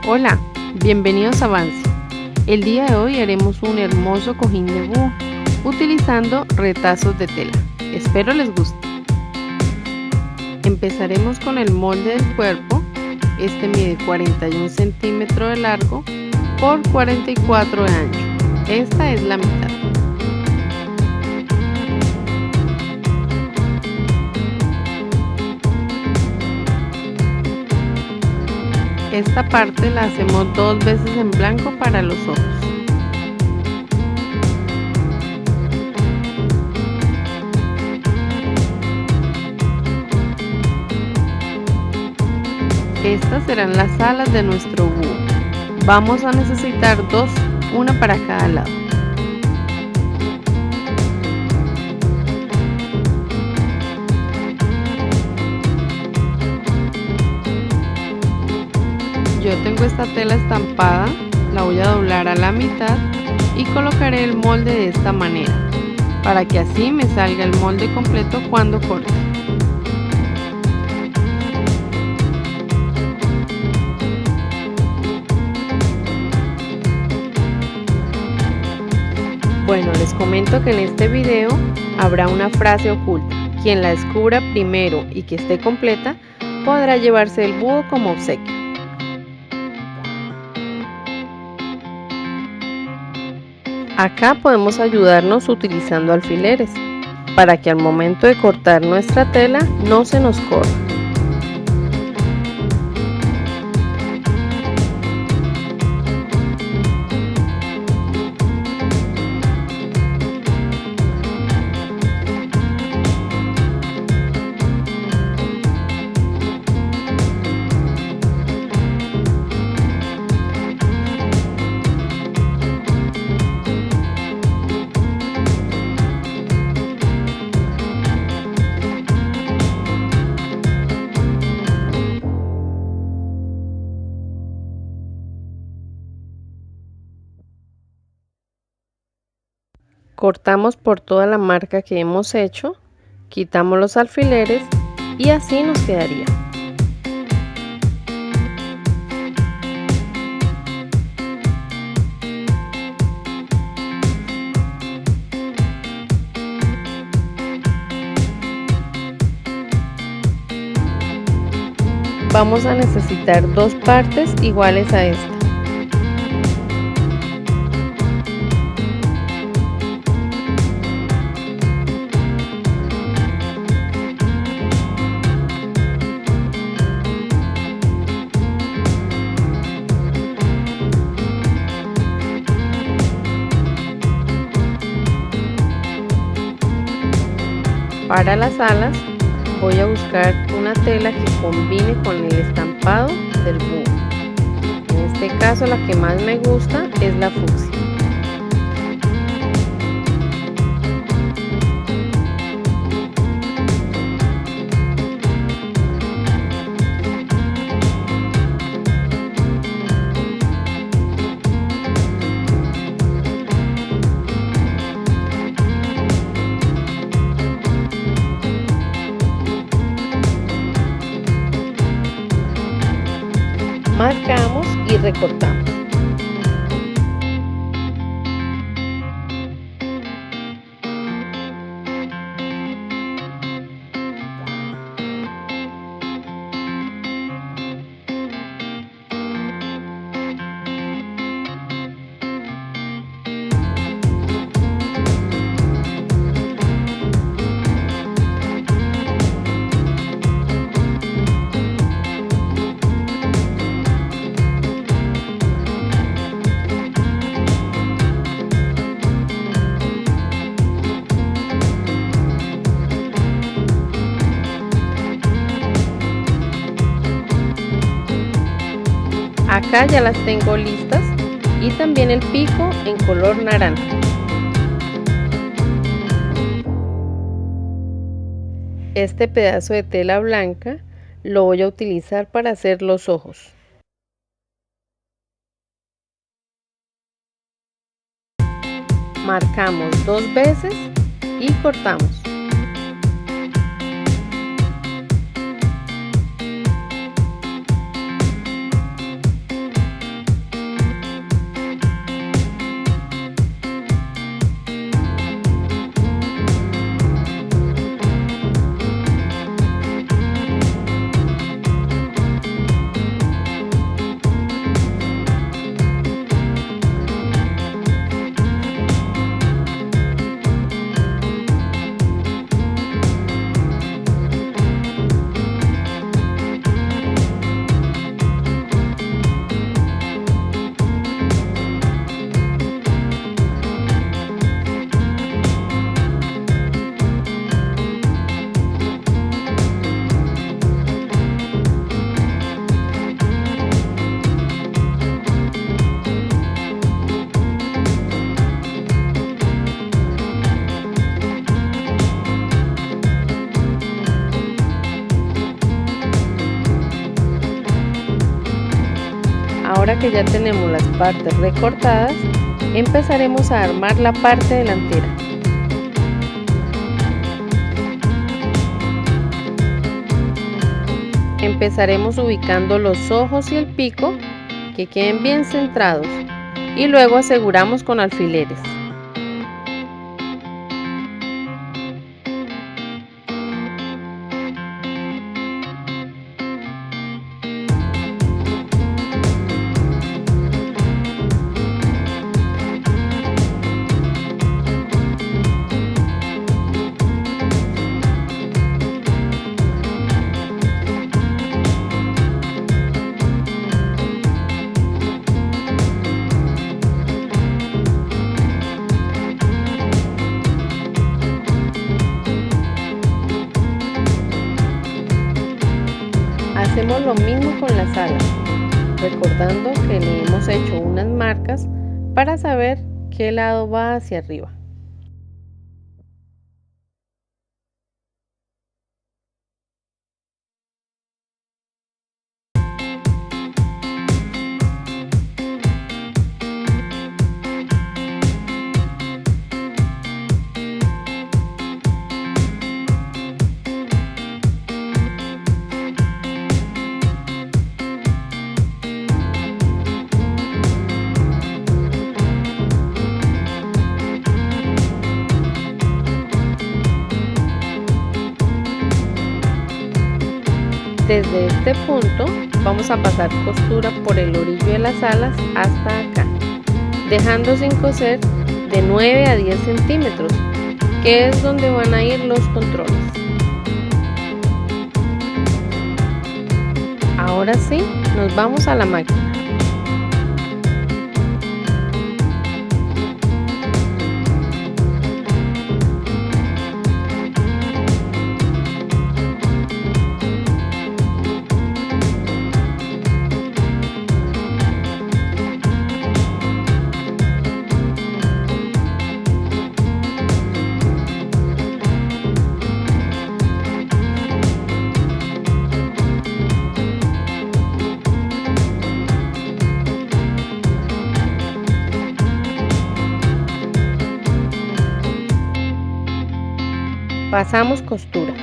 Hola, bienvenidos a Avance. El día de hoy haremos un hermoso cojín de búho utilizando retazos de tela. Espero les guste. Empezaremos con el molde del cuerpo. Este mide 41 centímetros de largo por 44 de ancho. Esta es la mitad. Esta parte la hacemos 2 veces en blanco para los ojos. Estas serán las alas de nuestro búho. Vamos a necesitar dos, una para cada lado. Yo tengo esta tela estampada, la voy a doblar a la mitad y colocaré el molde de esta manera, para que así me salga el molde completo cuando corte. Bueno, les comento que en este video habrá una frase oculta. Quien la descubra primero y que esté completa, podrá llevarse el búho como obsequio. Acá podemos ayudarnos utilizando alfileres, para que al momento de cortar nuestra tela no se nos corra. Cortamos por toda la marca que hemos hecho, quitamos los alfileres y así nos quedaría. Vamos a necesitar dos partes iguales a esta. Para las alas voy a buscar una tela que combine con el estampado del búho. En este caso la que más me gusta es la fucsia. Marcamos y recortamos. Acá ya las tengo listas y también el pico en color naranja. Este pedazo de tela blanca lo voy a utilizar para hacer los ojos. Marcamos 2 veces y cortamos. Ahora que ya tenemos las partes recortadas, empezaremos a armar la parte delantera. Empezaremos ubicando los ojos y el pico, que queden bien centrados, y luego aseguramos con alfileres. Hacemos lo mismo con las alas, recordando que le hemos hecho unas marcas para saber qué lado va hacia arriba. Desde este punto vamos a pasar costura por el orillo de las alas hasta acá, dejando sin coser de 9 a 10 centímetros, que es donde van a ir los controles. Ahora sí, nos vamos a la máquina. Pasamos costura.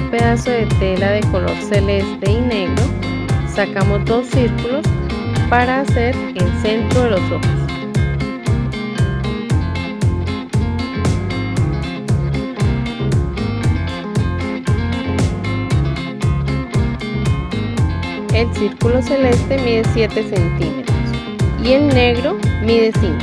Pedazo de tela de color celeste y negro, sacamos 2 círculos para hacer el centro de los ojos. El círculo celeste mide 7 centímetros y el negro mide 5.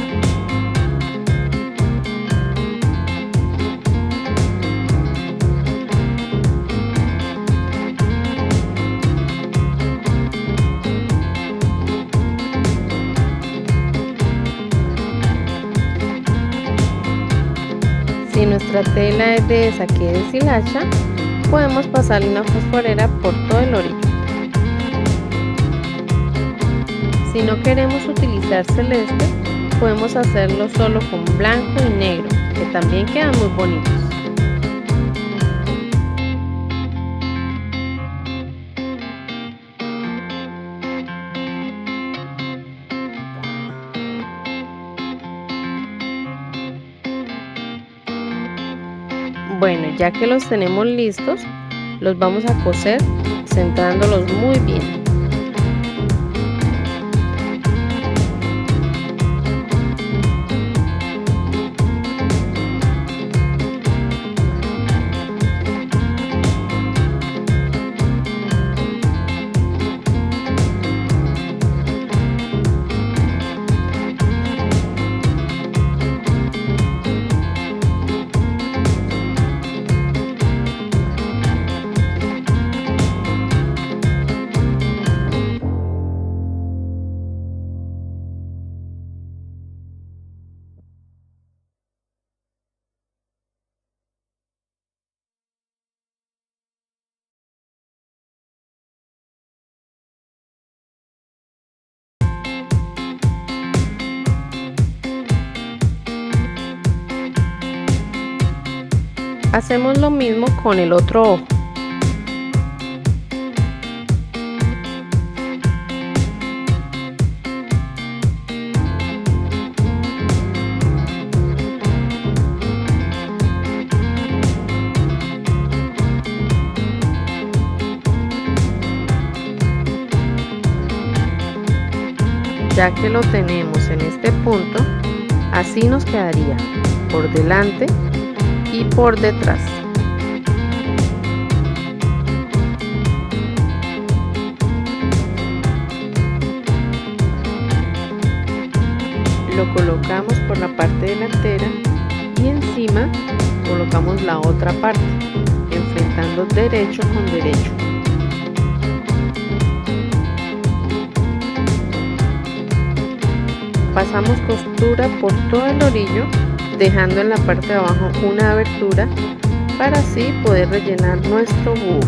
Si nuestra tela es de saque de deshilacha, podemos pasarle una fosforera por todo el orillo. Si no queremos utilizar celeste, podemos hacerlo solo con blanco y negro, que también quedan muy bonitos. Bueno, ya que los tenemos listos, los vamos a coser centrándolos muy bien. Hacemos lo mismo con el otro ojo. Ya que lo tenemos en este punto, así nos quedaría por delante y por detrás. Lo colocamos por la parte delantera y encima colocamos la otra parte, enfrentando derecho con derecho. Pasamos costura por todo el orillo, dejando en la parte de abajo una abertura para así poder rellenar nuestro búho.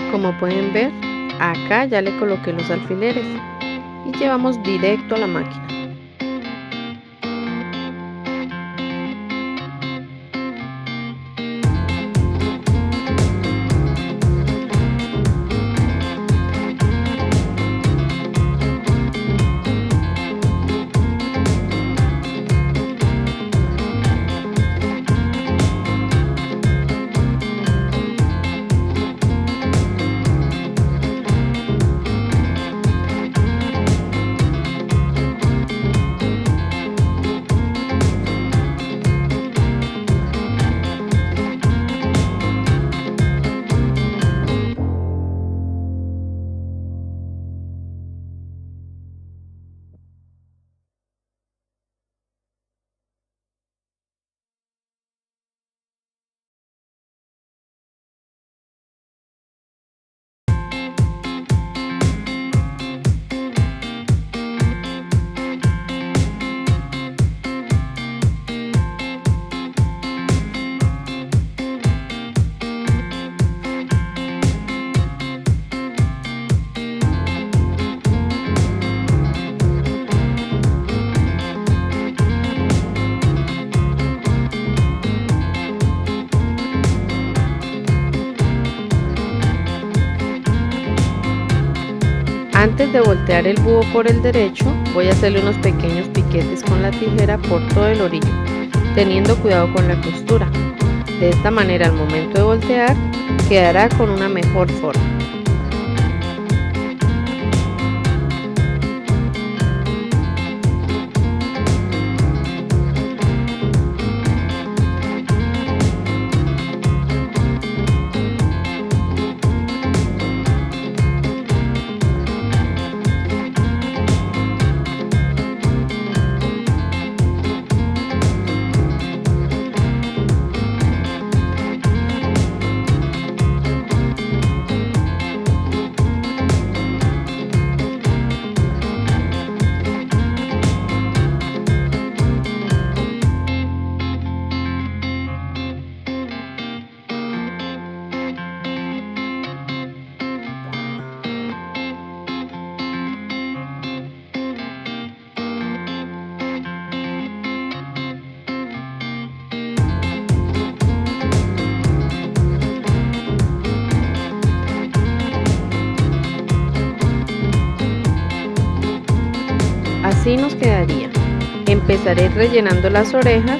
Como pueden ver, acá ya le coloqué los alfileres y llevamos directo a la máquina. Antes de voltear el búho por el derecho, voy a hacerle unos pequeños piquetes con la tijera por todo el orillo, teniendo cuidado con la costura. De esta manera, al momento de voltear, quedará con una mejor forma. así nos quedaría. Empezaré rellenando las orejas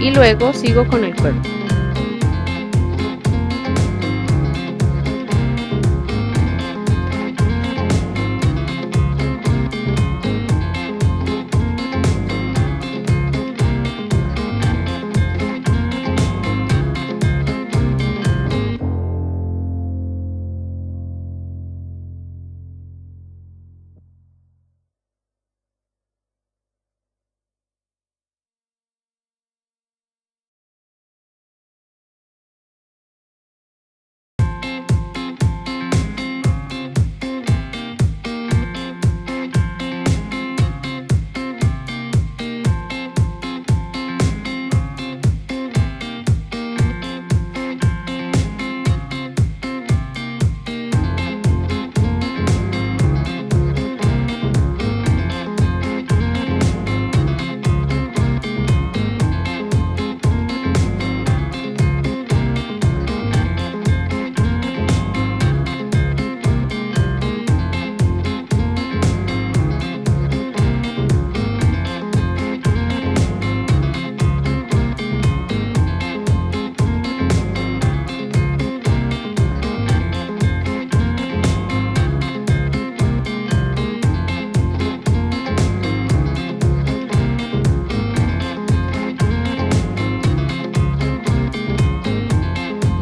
y luego sigo con el cuerpo.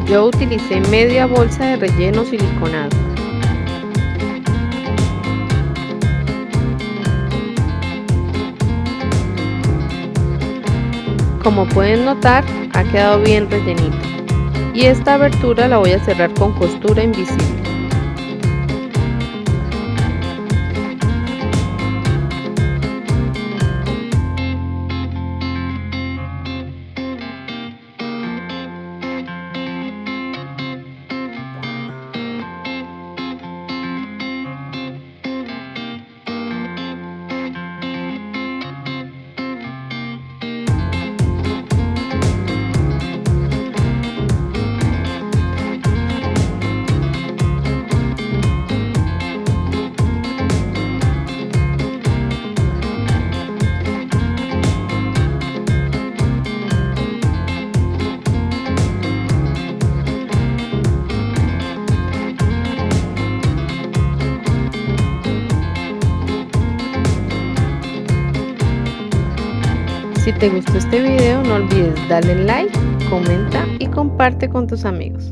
Yo utilicé media bolsa de relleno siliconado. Como pueden notar, ha quedado bien rellenito. Y esta abertura la voy a cerrar con costura invisible. Si te gustó este video, no olvides darle like, comenta y comparte con tus amigos.